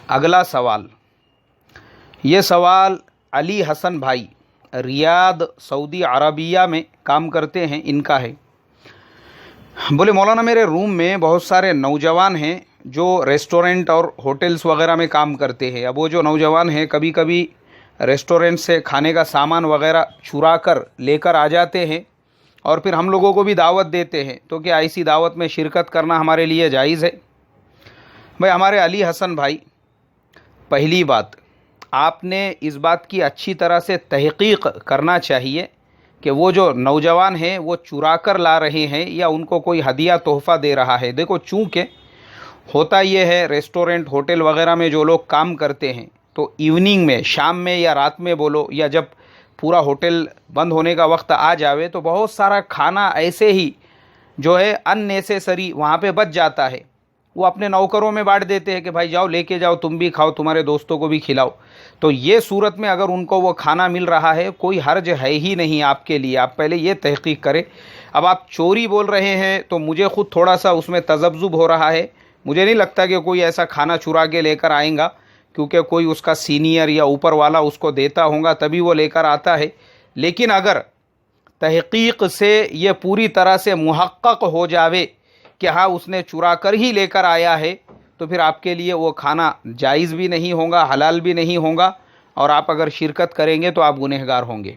اگلا سوال، یہ سوال علی حسن بھائی ریاض سعودی عربیہ میں کام کرتے ہیں، ان کا ہے۔ بولے مولانا میرے روم میں بہت سارے نوجوان ہیں جو ریسٹورنٹ اور ہوٹلز وغیرہ میں کام کرتے ہیں۔ اب وہ جو نوجوان ہیں کبھی کبھی ریسٹورنٹ سے کھانے کا سامان وغیرہ چرا کر لے کر آ جاتے ہیں اور پھر ہم لوگوں کو بھی دعوت دیتے ہیں، تو کیا ایسی دعوت میں شرکت کرنا ہمارے لیے جائز ہے؟ بھائی ہمارے علی حسن بھائی، پہلی بات آپ نے اس بات کی اچھی طرح سے تحقیق کرنا چاہیے کہ وہ جو نوجوان ہیں وہ چرا کر لا رہے ہیں یا ان کو کوئی ہدیہ تحفہ دے رہا ہے۔ دیکھو چونکہ ہوتا یہ ہے ریسٹورنٹ ہوٹل وغیرہ میں جو لوگ کام کرتے ہیں تو ایوننگ میں، شام میں یا رات میں بولو، یا جب پورا ہوٹل بند ہونے کا وقت آ جاوے تو بہت سارا کھانا ایسے ہی جو ہے ان نیسیسری وہاں پہ بچ جاتا ہے۔ وہ اپنے نوکروں میں بانٹ دیتے ہیں کہ بھائی جاؤ لے کے جاؤ، تم بھی کھاؤ، تمہارے دوستوں کو بھی کھلاؤ۔ تو یہ صورت میں اگر ان کو وہ کھانا مل رہا ہے کوئی حرج ہے ہی نہیں آپ کے لیے، آپ پہلے یہ تحقیق کریں۔ اب آپ چوری بول رہے ہیں تو مجھے خود تھوڑا سا اس میں تذبذب ہو رہا ہے۔ مجھے نہیں لگتا کہ کوئی ایسا کھانا چرا کے لے کر آئیں گا، کیونکہ کوئی اس کا سینئر یا اوپر والا اس کو دیتا ہوگا تبھی وہ لے کر آتا ہے۔ لیکن اگر تحقیق سے یہ پوری طرح سے محقق ہو جاوے کہ ہاں اس نے چرا کر ہی لے کر آیا ہے، تو پھر آپ کے لیے وہ کھانا جائز بھی نہیں ہوگا، حلال بھی نہیں ہوگا، اور آپ اگر شرکت کریں گے تو آپ گنہگار ہوں گے۔